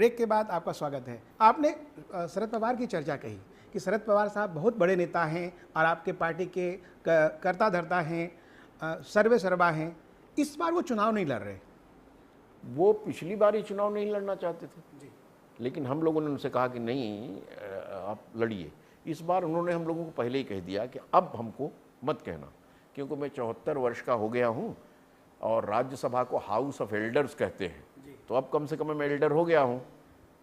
Break के बाद आपका स्वागत है। आपने शरद पवार की चर्चा कही कि शरद पवार साहब बहुत बड़े नेता हैं और आपके पार्टी के कर्ता धर्ता हैं, सर्वे सर्वा हैं। इस बार वो चुनाव नहीं लड़ रहे। वो पिछली बार ही चुनाव नहीं लड़ना चाहते थे, लेकिन हम लोगों ने उनसे कहा कि नहीं, आप लड़िए। इस बार उन्होंने हम लोगों को पहले ही कह दिया कि अब हमको मत कहना, क्योंकि मैं 74 वर्ष का हो गया हूँ और राज्यसभा को हाउस ऑफ एल्डर्स कहते हैं, तो अब कम से कम मैं एल्डर हो गया हूँ,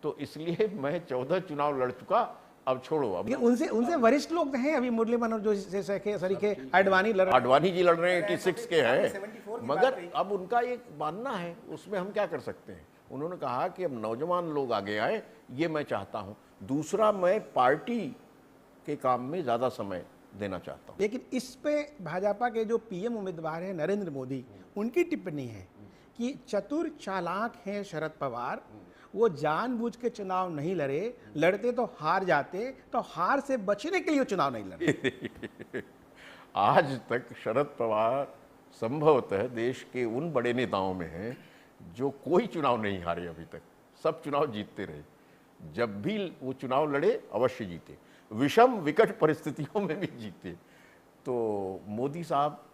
तो इसलिए मैं 14 चुनाव लड़ चुका, अब छोड़ो। अब उनसे वरिष्ठ लोग हैं, अभी मुरली मनोहर जो सरीखे आडवाणी जी लड़ रहे हैं, 86 के हैं, मगर अब उनका एक मानना है, उसमें हम क्या कर सकते हैं। उन्होंने कहा कि अब नौजवान लोग आगे आए, ये मैं चाहता हूँ। दूसरा, मैं पार्टी के काम में ज़्यादा समय देना चाहता हूँ। लेकिन इस पे भाजपा के जो पीएम उम्मीदवार हैं नरेंद्र मोदी, उनकी टिप्पणी है कि चतुर चालाक हैं शरद पवार, वो जानबूझ के चुनाव नहीं लड़े, लड़ते तो हार जाते, तो हार से बचने के लिए चुनाव नहीं लड़े। आज तक शरद पवार संभवतः देश के उन बड़े नेताओं में हैं जो कोई चुनाव नहीं हारे अभी तक, सब चुनाव जीतते रहे। जब भी वो चुनाव लड़े अवश्य जीते, विषम विकट परिस्थितियों में भी जीते। तो मोदी साहब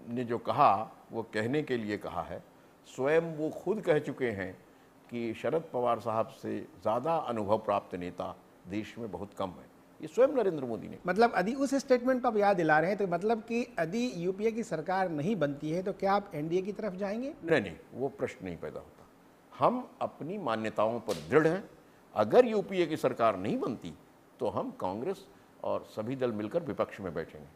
ने जो कहा वो कहने के लिए कहा है, स्वयं वो खुद कह चुके हैं कि शरद पवार साहब से ज़्यादा अनुभव प्राप्त नेता देश में बहुत कम है। ये स्वयं नरेंद्र मोदी ने, मतलब यदि उस स्टेटमेंट को आप याद दिला रहे हैं, तो मतलब कि यदि यूपीए की सरकार नहीं बनती है तो क्या आप एनडीए की तरफ जाएंगे? नहीं, वो प्रश्न नहीं पैदा होता। हम अपनी मान्यताओं पर दृढ़ हैं। अगर यूपीए की सरकार नहीं बनती तो हम कांग्रेस और सभी दल मिलकर विपक्ष में बैठेंगे।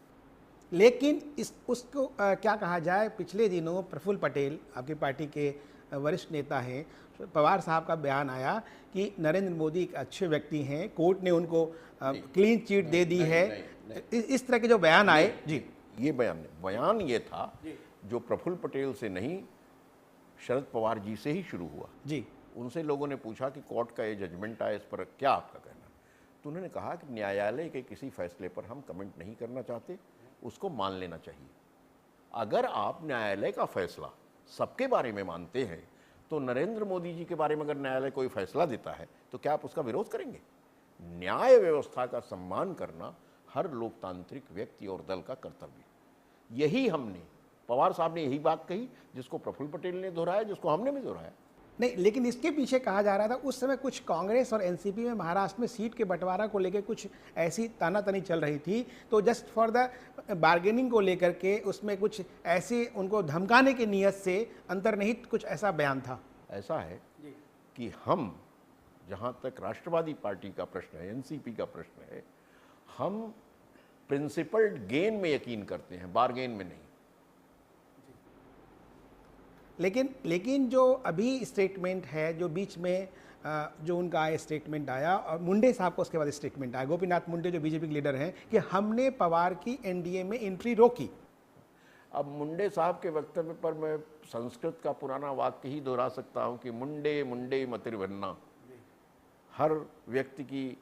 लेकिन उसको क्या कहा जाए, पिछले दिनों प्रफुल्ल पटेल, आपकी पार्टी के वरिष्ठ नेता हैं, पवार साहब का बयान आया कि नरेंद्र मोदी एक अच्छे व्यक्ति हैं, कोर्ट ने उनको क्लीन चिट दे दी है। इस तरह के जो बयान आए जी, ये बयान ये था जो प्रफुल्ल पटेल से नहीं, शरद पवार जी से ही शुरू हुआ जी। उनसे लोगों ने पूछा कि कोर्ट का ये जजमेंट आया, इस पर क्या आपका कहना। तो उन्होंने कहा कि न्यायालय के किसी फैसले पर हम कमेंट नहीं करना चाहते, उसको मान लेना चाहिए। अगर आप न्यायालय का फैसला सबके बारे में मानते हैं तो नरेंद्र मोदी जी के बारे में अगर न्यायालय कोई फैसला देता है तो क्या आप उसका विरोध करेंगे? न्याय व्यवस्था का सम्मान करना हर लोकतांत्रिक व्यक्ति और दल का कर्तव्य। यही हमने, पवार साहब ने यही बात कही जिसको प्रफुल्ल पटेल ने दोहराया, जिसको हमने भी दोहराया। नहीं, लेकिन इसके पीछे कहा जा रहा था उस समय कुछ कांग्रेस और एनसीपी में महाराष्ट्र में सीट के बंटवारा को लेकर कुछ ऐसी तानातनी चल रही थी, तो जस्ट फॉर द बार्गेनिंग को लेकर के उसमें कुछ ऐसे उनको धमकाने की नीयत से अंतर्निहित कुछ ऐसा बयान था। ऐसा है कि हम, जहाँ तक राष्ट्रवादी पार्टी का प्रश्न है, एनसीपी का प्रश्न है, हम प्रिंसिपल्ड गेन में यकीन करते हैं, बार्गेन में नहीं। लेकिन जो अभी स्टेटमेंट है, जो बीच में जो उनका स्टेटमेंट आया, और मुंडे साहब को उसके बाद स्टेटमेंट आया, गोपीनाथ मुंडे जो बीजेपी के लीडर हैं, कि हमने पवार की एनडीए में एंट्री रोकी। अब मुंडे साहब के वक्तव्य पर मैं संस्कृत का पुराना वाक्य ही दोहरा सकता हूं कि मुंडे मुंडे मतिर्वन्ना। हर व्यक्ति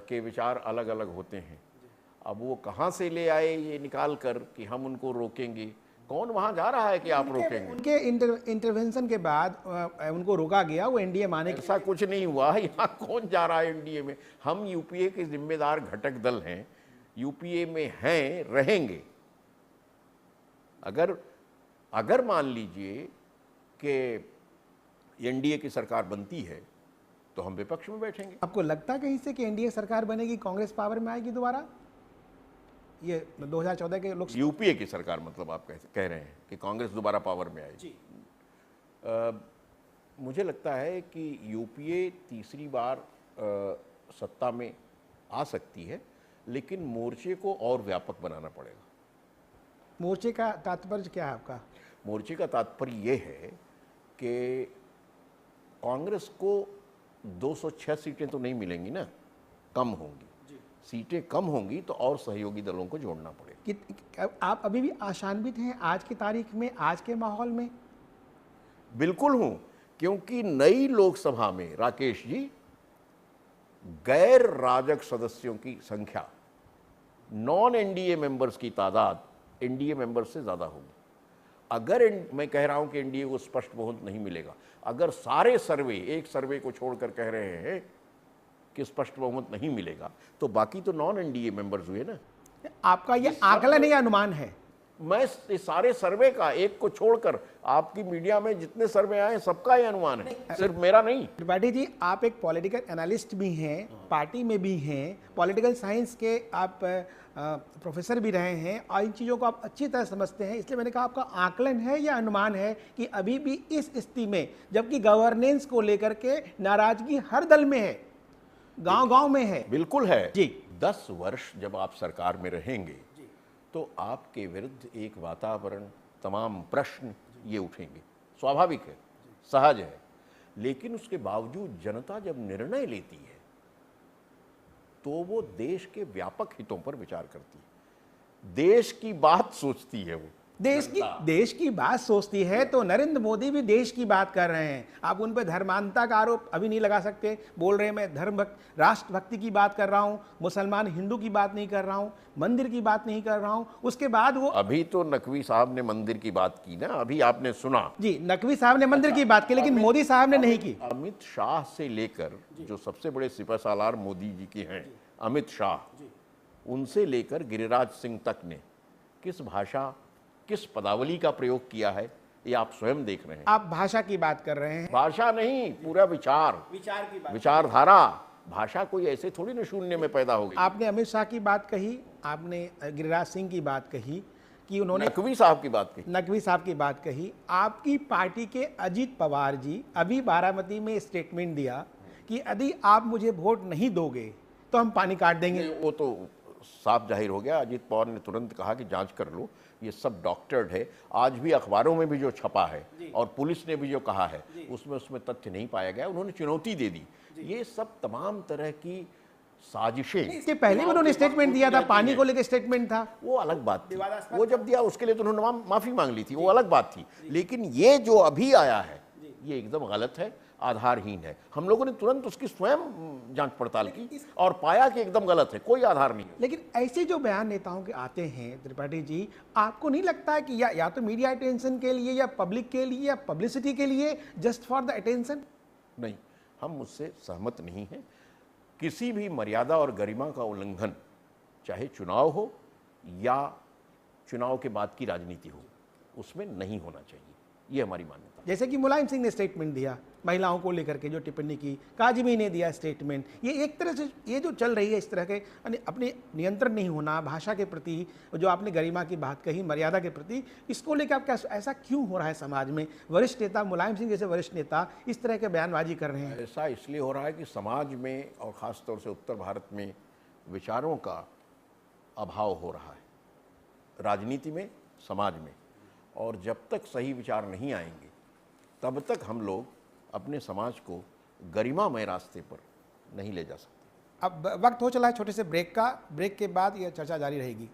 के विचार अलग अलग होते हैं। अब वो कहाँ से ले आए ये निकाल कर कि हम उनको रोकेंगे, कौन वहां जा रहा है कि आप रोकेंगे? उनके इंटरवेंशन के बाद उनको रोका गया, वो एनडीए माने। ऐसा कुछ नहीं हुआ। यहाँ कौन जा रहा है एनडीए में? हम यूपीए के जिम्मेदार घटक दल हैं, यूपीए में हैं, रहेंगे। अगर मान लीजिए कि एनडीए की सरकार बनती है तो हम विपक्ष में बैठेंगे। आपको लगता कहीं से कि एनडीए सरकार बनेगी, कांग्रेस पावर में आएगी दोबारा? ये 2014 के लोग, यूपीए की सरकार मतलब आप कह रहे हैं कि कांग्रेस दोबारा पावर में आएगी? मुझे लगता है कि यूपीए तीसरी बार सत्ता में आ सकती है, लेकिन मोर्चे को और व्यापक बनाना पड़ेगा। मोर्चे का तात्पर्य क्या है आपका? मोर्चे का तात्पर्य ये है कि कांग्रेस को 206 सीटें तो नहीं मिलेंगी ना, कम होंगी। सीटें कम होंगी तो और सहयोगी दलों को जोड़ना पड़ेगा। आप अभी भी आशान्वित हैं आज की तारीख में, आज के माहौल में? बिल्कुल हूं, क्योंकि नई लोकसभा में राकेश जी, गैर राजग सदस्यों की संख्या, नॉन एनडीए मेंबर्स की तादाद एनडीए मेंबर्स से ज्यादा होगी। अगर मैं कह रहा हूं कि एनडीए को स्पष्ट बहुमत नहीं मिलेगा, अगर सारे सर्वे, एक सर्वे को छोड़कर कह रहे हैं कि स्पष्ट बहुमत नहीं मिलेगा, तो बाकी तो नॉन एनडीए मेंबर्स हुए ना। आपका ये आकलन है या अनुमान है? मैं इस सारे सर्वे का, एक को छोड़कर आपकी मीडिया में जितने सर्वे आए सबका ये अनुमान है, सिर्फ मेरा नहीं। त्रिपाठी जी, आप एक पॉलिटिकल एनालिस्ट भी हैं, पार्टी में भी हैं, पॉलिटिकल साइंस के आप प्रोफेसर भी रहे हैं और इन चीज़ों को आप अच्छी तरह समझते हैं, इसलिए मैंने कहा आपका आकलन है या अनुमान है कि अभी भी इस स्थिति में, जबकि गवर्नेंस को लेकर के नाराजगी हर दल में है, गांव-गांव में है। बिल्कुल है जी। 10 वर्ष जब आप सरकार में रहेंगे तो आपके विरुद्ध एक वातावरण, तमाम प्रश्न ये उठेंगे, स्वाभाविक है, सहज है। लेकिन उसके बावजूद जनता जब निर्णय लेती है तो वो देश के व्यापक हितों पर विचार करती है, देश की बात सोचती है। वो देश की बात सोचती है तो नरेंद्र मोदी भी देश की बात कर रहे हैं। आप उन पर धर्मांधता का आरोप अभी नहीं लगा सकते। बोल रहे हैं मैं राष्ट्रभक्ति की बात कर रहा हूं, मुसलमान हिंदू की बात नहीं कर रहा हूं, मंदिर की बात नहीं कर रहा हूं। उसके बाद वो अभी तो नकवी साहब ने मंदिर की बात की ना, अभी आपने सुना। जी, नकवी साहब ने मंदिर की बात की, लेकिन मोदी साहब ने नहीं की। अमित शाह से लेकर, जो सबसे बड़े सिपहसालार मोदी जी के हैं, अमित शाह, उनसे लेकर गिरिराज सिंह तक ने किस भाषा, किस पदावली का प्रयोग किया है, ये आप स्वयं देख रहे हैं। आप भाषा की बात कर रहे हैं। भाषा नहीं, पूरा विचार की बात, विचारधारा। भाषा कोई ऐसे थोड़ी ना शून्य में पैदा हो गई। आपने अमित शाह की बात कही, आपने गिरिराज सिंह की बात कही कि उन्होंने नकवी साहब की बात कही, नकवी साहब की बात कही। आपकी पार्टी के अजीत पवार जी अभी बारामती में स्टेटमेंट दिया कि यदि आप मुझे वोट नहीं दोगे तो हम पानी काट देंगे। वो तो साफ जाहिर हो गया। अजीत पवार ने तुरंत कहा कि जांच कर लो, ये सब डॉक्टर्ड है। आज भी अखबारों में भी जो छपा है और पुलिस ने भी जो कहा है उसमें तथ्य नहीं पाया गया, उन्होंने चुनौती दे दी। ये सब तमाम तरह की साजिशें। इसके पहले भी उन्होंने स्टेटमेंट दिया था, पानी को लेकर स्टेटमेंट था, वो अलग बात थी। वो जब दिया उसके लिए तो उन्होंने माफी मांग ली थी, वो अलग बात थी। लेकिन ये जो अभी आया है ये एकदम गलत है, आधारहीन है। हम लोगों ने तुरंत उसकी स्वयं जांच पड़ताल की और पाया कि एकदम गलत है, कोई आधार नहीं है। लेकिन ऐसे जो बयान नेताओं के आते हैं त्रिपाठी जी, आपको नहीं लगता है कि या तो मीडिया अटेंशन के लिए या पब्लिक के लिए या पब्लिसिटी के लिए, जस्ट फॉर द अटेंशन? नहीं, हम उससे सहमत नहीं हैं। किसी भी मर्यादा और गरिमा का उल्लंघन, चाहे चुनाव हो या चुनाव के बाद की राजनीति हो, उसमें नहीं होना चाहिए। ये हमारी मान्यता। जैसे कि मुलायम सिंह ने स्टेटमेंट दिया महिलाओं को लेकर के, जो टिप्पणी की, काजमी ने दिया स्टेटमेंट। ये एक तरह से ये जो चल रही है इस तरह के अपने नियंत्रण नहीं होना भाषा के प्रति, जो आपने गरिमा की बात कही, मर्यादा के प्रति, इसको लेकर आप क्या, ऐसा क्यों हो रहा है समाज में? वरिष्ठ नेता मुलायम सिंह जैसे वरिष्ठ नेता इस तरह के बयानबाजी कर रहे हैं। ऐसा इसलिए हो रहा है कि समाज में और ख़ासतौर से उत्तर भारत में विचारों का अभाव हो रहा है, राजनीति में, समाज में। और जब तक सही विचार नहीं आएंगे तब तक हम लोग अपने समाज को गरिमामय रास्ते पर नहीं ले जा सकते। अब वक्त हो चला है छोटे से ब्रेक का। ब्रेक के बाद यह चर्चा जारी रहेगी।